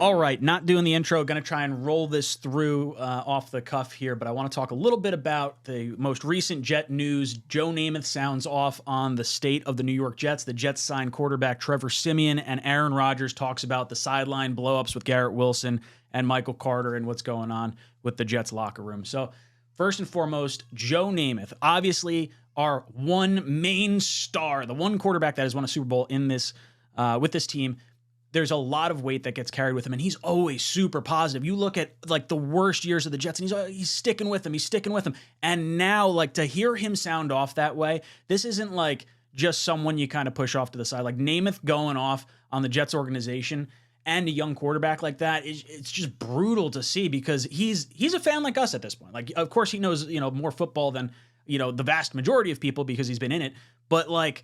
All right, not doing the intro. Going to try and roll this through off the cuff here, but I want to talk a little bit about the most recent Jet news. Joe Namath sounds off on the state of the New York Jets. The Jets signed quarterback Trevor Siemian, and Aaron Rodgers talks about the sideline blowups with Garrett Wilson and Michael Carter and what's going on with the Jets locker room. So first and foremost, Joe Namath, obviously our one main star, the one quarterback that has won a Super Bowl in this with this team. There's a lot of weight that gets carried with him, and he's always super positive. You look at like the worst years of the Jets, and he's sticking with them. He's sticking with them. And now, like, to hear him sound off that way, this isn't like just someone you kind of push off to the side. Like Namath going off on the Jets organization and a young quarterback like that, it's just brutal to see because he's a fan like us at this point. Like, of course, he knows more football than the vast majority of people because he's been in it, but like,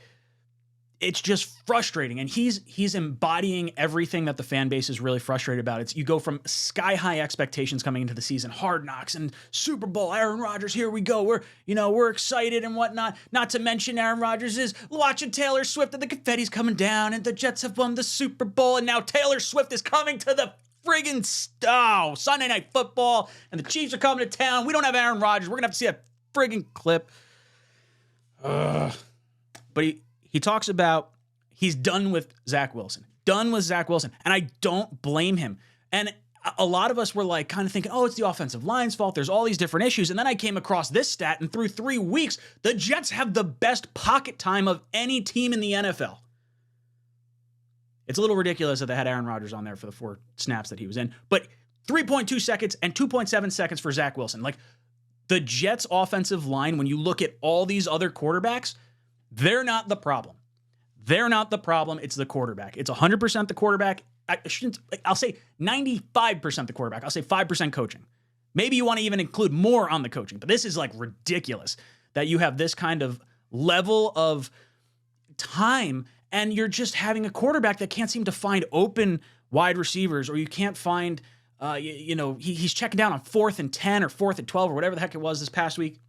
it's just frustrating, and he's embodying everything that the fan base is really frustrated about. You go from sky high expectations coming into the season, Hard Knocks and Super Bowl, Aaron Rodgers, here we go. We're excited and whatnot. Not to mention Aaron Rodgers is watching Taylor Swift and the confetti's coming down, and the Jets have won the Super Bowl, and now Taylor Swift is coming to the friggin' Sunday Night Football, and the Chiefs are coming to town. We don't have Aaron Rodgers. We're gonna have to see a friggin' clip. But he talks about he's done with Zach Wilson. And I don't blame him. And a lot of us were like kind of thinking, oh, it's the offensive line's fault. There's all these different issues. And then I came across this stat, and through 3 weeks, the Jets have the best pocket time of any team in the NFL. It's a little ridiculous that they had Aaron Rodgers on there for the 4 snaps that he was in. But 3.2 seconds and 2.7 seconds for Zach Wilson. Like, the Jets' offensive line, when you look at all these other quarterbacks, they're not the problem. It's the quarterback. It's 100% the quarterback. I'll say 95% the quarterback. I'll say 5% coaching. Maybe you want to even include more on the coaching, but this is like ridiculous that you have this kind of level of time and you're just having a quarterback that can't seem to find open wide receivers, or you can't find, he's checking down on 4th and 10 or 4th and 12 or whatever the heck it was this past week.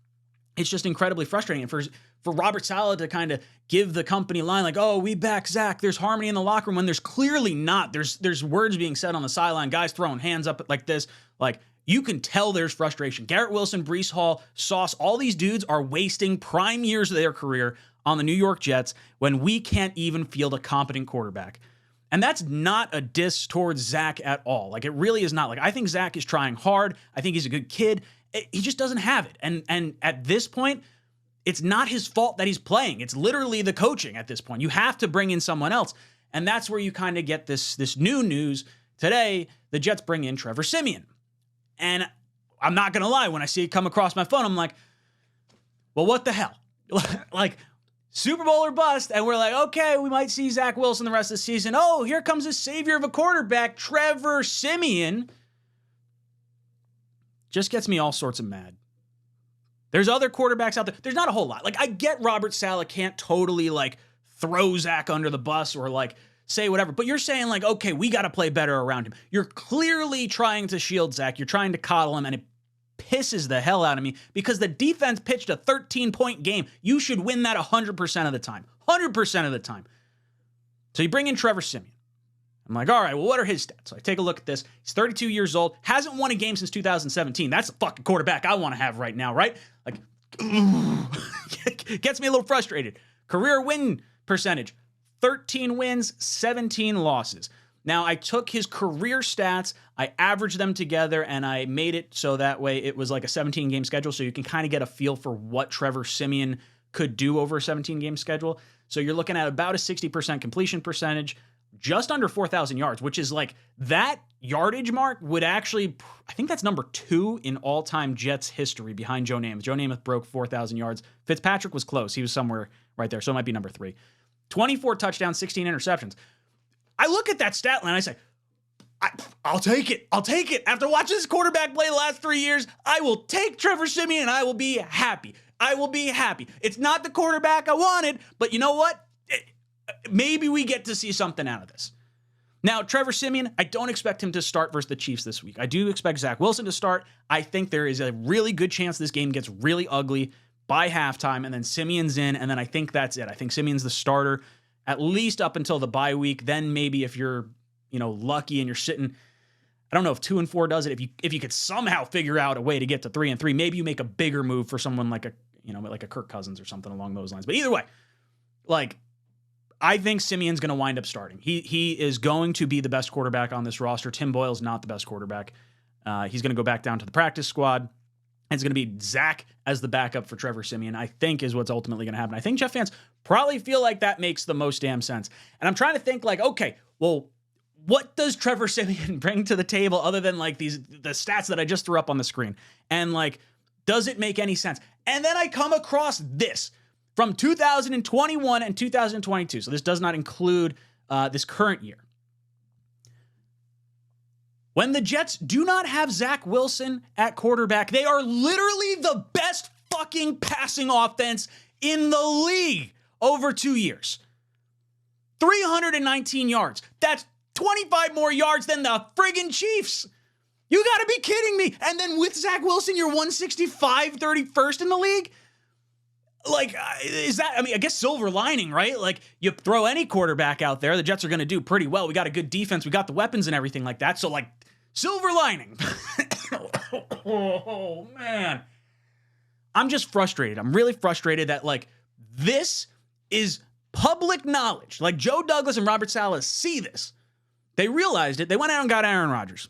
It's just incredibly frustrating. And for Robert Saleh to kind of give the company line like, oh, we back Zach, there's harmony in the locker room, when there's clearly not. There's words being said on the sideline, guys throwing hands up like this. Like, you can tell there's frustration. Garrett Wilson, Breece Hall, Sauce, all these dudes are wasting prime years of their career on the New York Jets when we can't even field a competent quarterback. And that's not a diss towards Zach at all. Like, it really is not. Like, I think Zach is trying hard. I think he's a good kid. He just doesn't have it. And at this point, it's not his fault that he's playing. It's literally the coaching at this point. You have to bring in someone else. And that's where you kind of get this new news. Today, the Jets bring in Trevor Siemian. And I'm not going to lie, when I see it come across my phone, I'm like, well, what the hell? Like, Super Bowl or bust. And we're like, okay, we might see Zach Wilson the rest of the season. Oh, here comes a savior of a quarterback, Trevor Siemian. Just gets me all sorts of mad. There's other quarterbacks out there. There's not a whole lot. Like, I get Robert Saleh can't totally, like, throw Zach under the bus or, like, say whatever. But you're saying, like, okay, we got to play better around him. You're clearly trying to shield Zach. You're trying to coddle him, and it pisses the hell out of me because the defense pitched a 13-point game. You should win that 100% of the time. 100% of the time. So you bring in Trevor Siemian. I'm like, all right, well, what are his stats? So I take a look at this. He's 32 years old, hasn't won a game since 2017. That's the fucking quarterback I want to have right now, right? Like, gets me a little frustrated. Career win percentage, 13 wins, 17 losses. Now, I took his career stats, I averaged them together, and I made it so that way it was like a 17-game schedule, so you can kind of get a feel for what Trevor Siemian could do over a 17-game schedule. So you're looking at about a 60% completion percentage, just under 4,000 yards, which is like that yardage mark would actually, I think that's number 2 in all-time Jets history behind Joe Namath. Joe Namath broke 4,000 yards. Fitzpatrick was close. He was somewhere right there, so it might be number 3. 24 touchdowns, 16 interceptions. I look at that stat line and I say, I'll take it. I'll take it. After watching this quarterback play the last 3 years, I will take Trevor Siemian and I will be happy. I will be happy. It's not the quarterback I wanted, but you know what? Maybe we get to see something out of this. Now, Trevor Siemian, I don't expect him to start versus the Chiefs this week. I do expect Zach Wilson to start. I think there is a really good chance this game gets really ugly by halftime, and then Siemian's in, and then I think that's it. I think Siemian's the starter, at least up until the bye week. Then maybe if you're, lucky and you're sitting I don't know if 2-4 does it. If you could somehow figure out a way to get to 3-3, maybe you make a bigger move for someone like a Kirk Cousins or something along those lines. But either way, like, I think Siemian's going to wind up starting. He is going to be the best quarterback on this roster. Tim Boyle's not the best quarterback. He's going to go back down to the practice squad. It's going to be Zach as the backup for Trevor Siemian, I think, is what's ultimately going to happen. I think Jet fans probably feel like that makes the most damn sense. And I'm trying to think, like, okay, well, what does Trevor Siemian bring to the table other than, like, the stats that I just threw up on the screen? And, like, does it make any sense? And then I come across this from 2021 and 2022. So this does not include this current year. When the Jets do not have Zach Wilson at quarterback, they are literally the best fucking passing offense in the league over 2 years. 319 yards. That's 25 more yards than the friggin' Chiefs. You gotta be kidding me. And then with Zach Wilson, you're 165, 31st in the league? Like, is that, I mean, I guess silver lining, right? Like, you throw any quarterback out there, the Jets are going to do pretty well. We got a good defense. We got the weapons and everything like that. So, like, silver lining. Oh, man. I'm just frustrated. I'm really frustrated that, like, this is public knowledge. Like, Joe Douglas and Robert Saleh see this. They realized it. They went out and got Aaron Rodgers.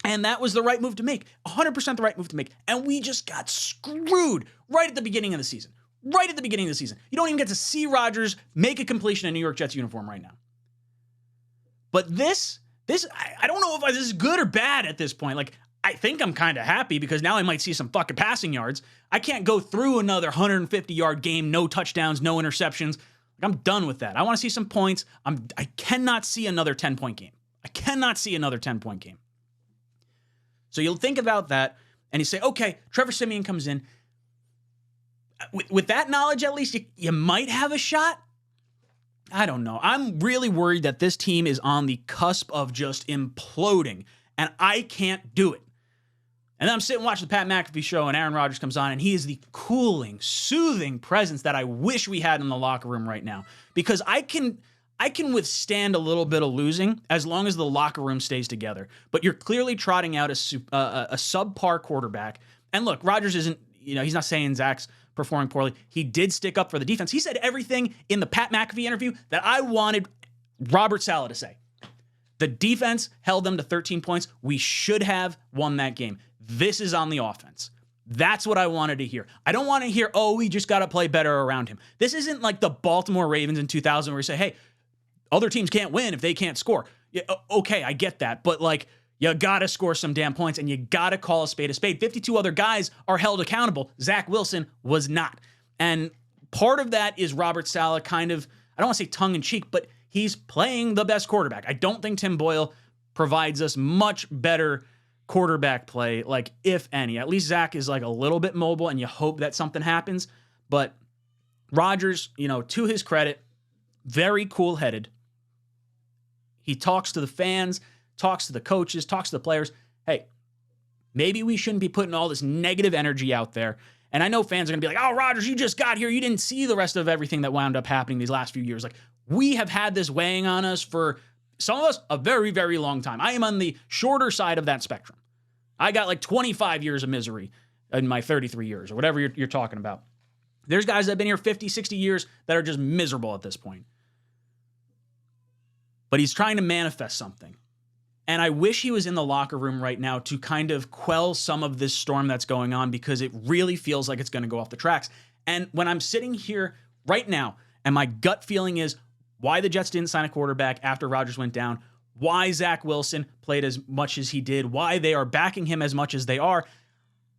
And that was the right move to make. 100% the right move to make. And we just got screwed right at the beginning of the season. Right at the beginning of the season. You don't even get to see Rodgers make a completion in a New York Jets uniform right now. But this, I don't know if this is good or bad at this point. Like, I think I'm kind of happy because now I might see some fucking passing yards. I can't go through another 150-yard game, no touchdowns, no interceptions. Like, I'm done with that. I want to see some points. I cannot see another 10-point game. I cannot see another 10-point game. So you'll think about that and you say, okay, Trevor Siemian comes in. With that knowledge, at least, you might have a shot. I don't know. I'm really worried that this team is on the cusp of just imploding, and I can't do it. And then I'm sitting watching the Pat McAfee show, and Aaron Rodgers comes on, and he is the cooling, soothing presence that I wish we had in the locker room right now. Because I can withstand a little bit of losing as long as the locker room stays together. But you're clearly trotting out a subpar quarterback. And look, Rodgers isn't, he's not saying Zach's performing poorly. He did stick up for the defense. He said everything in the Pat McAfee interview that I wanted Robert Saleh to say. The defense held them to 13 points. We should have won that game. This is on the offense. That's what I wanted to hear. I don't want to hear, oh, we just got to play better around him. This isn't like the Baltimore Ravens in 2000 where you say, hey, other teams can't win if they can't score. Yeah, okay, I get that. But, like, you got to score some damn points, and you got to call a spade a spade. 52 other guys are held accountable. Zach Wilson was not. And part of that is Robert Saleh kind of, I don't want to say tongue-in-cheek, but he's playing the best quarterback. I don't think Tim Boyle provides us much better quarterback play, like, if any. At least Zach is, like, a little bit mobile, and you hope that something happens. But Rodgers, to his credit, very cool-headed. He talks to the fans, talks to the coaches, talks to the players. Hey, maybe we shouldn't be putting all this negative energy out there. And I know fans are going to be like, oh, Rodgers, you just got here. You didn't see the rest of everything that wound up happening these last few years. Like, we have had this weighing on us for, some of us, a very, very long time. I am on the shorter side of that spectrum. I got like 25 years of misery in my 33 years or whatever you're talking about. There's guys that have been here 50, 60 years that are just miserable at this point. But he's trying to manifest something. And I wish he was in the locker room right now to kind of quell some of this storm that's going on, because it really feels like it's going to go off the tracks. And when I'm sitting here right now, and my gut feeling is why the Jets didn't sign a quarterback after Rodgers went down, why Zach Wilson played as much as he did, why they are backing him as much as they are,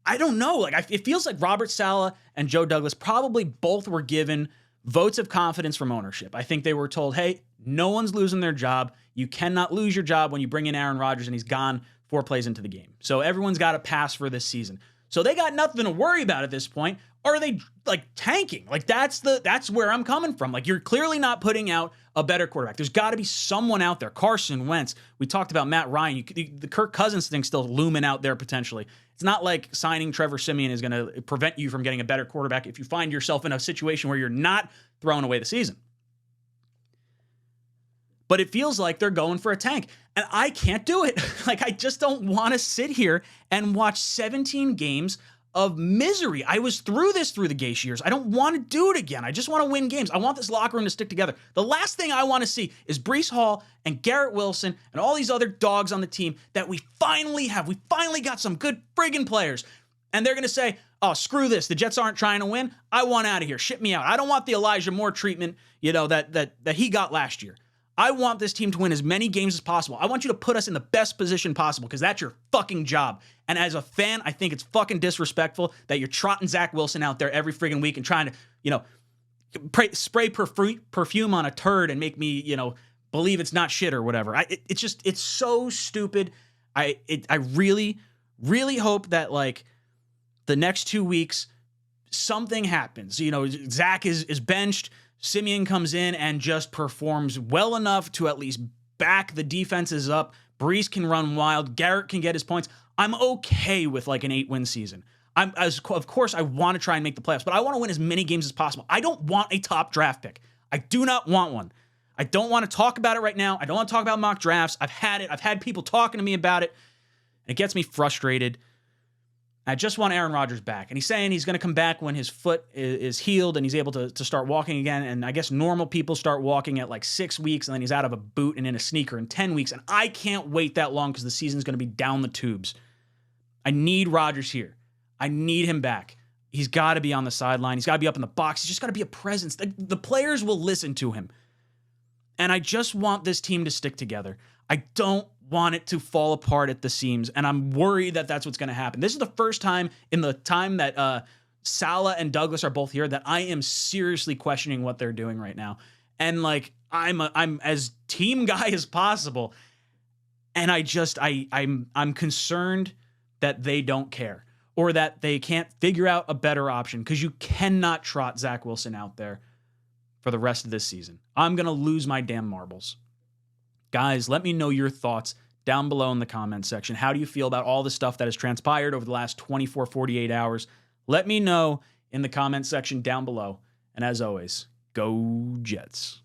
I don't know. Like, it feels like Robert Saleh and Joe Douglas probably both were given votes of confidence from ownership. I think they were told, hey, no one's losing their job. You cannot lose your job when you bring in Aaron Rodgers and he's gone 4 plays into the game. So everyone's got to pass for this season. So they got nothing to worry about at this point. Or are they, like, tanking? Like, that's where I'm coming from. Like, you're clearly not putting out a better quarterback. There's got to be someone out there. Carson Wentz. We talked about Matt Ryan. The Kirk Cousins thing's still looming out there potentially. It's not like signing Trevor Siemian is going to prevent you from getting a better quarterback if you find yourself in a situation where you're not throwing away the season. but it feels like they're going for a tank. And I can't do it. Like, I just don't want to sit here and watch 17 games of misery. I was through this through the Gase years. I don't want to do it again. I just want to win games. I want this locker room to stick together. The last thing I want to see is Breece Hall and Garrett Wilson and all these other dogs on the team that we finally have. We finally got some good friggin' players. And they're going to say, oh, screw this. The Jets aren't trying to win. I want out of here. Ship me out. I don't want the Elijah Moore treatment, that he got last year. I want this team to win as many games as possible. I want you to put us in the best position possible because that's your fucking job. And as a fan, I think it's fucking disrespectful that you're trotting Zach Wilson out there every friggin' week and trying to, spray perfume on a turd and make me, believe it's not shit or whatever. It's so stupid. I really, really hope that the next 2 weeks something happens. Zach is benched. Siemian comes in and just performs well enough to at least back the defenses up. Breece can run wild. Garrett can get his points. I'm okay with an 8-win season. Of course, I want to try and make the playoffs, but I want to win as many games as possible. I don't want a top draft pick. I do not want one. I don't want to talk about it right now. I don't want to talk about mock drafts. I've had it. I've had people talking to me about it. It gets me frustrated. I just want Aaron Rodgers back. And he's saying he's going to come back when his foot is healed and he's able to start walking again. And I guess normal people start walking at 6 weeks, and then he's out of a boot and in a sneaker in 10 weeks. And I can't wait that long because the season's going to be down the tubes. I need Rodgers here. I need him back. He's got to be on the sideline. He's got to be up in the box. He's just got to be a presence. The players will listen to him. And I just want this team to stick together. I don't want it to fall apart at the seams, and I'm worried that that's what's going to happen. This is the first time in the time that Saleh and Douglas are both here that I am seriously questioning what they're doing right now. And I'm as team guy as possible, and I'm concerned that they don't care or that they can't figure out a better option, because you cannot trot Zach Wilson out there for the rest of this season. I'm going to lose my damn marbles. Guys, let me know your thoughts down below in the comments section. How do you feel about all the stuff that has transpired over the last 24, 48 hours? Let me know in the comments section down below. And as always, go Jets.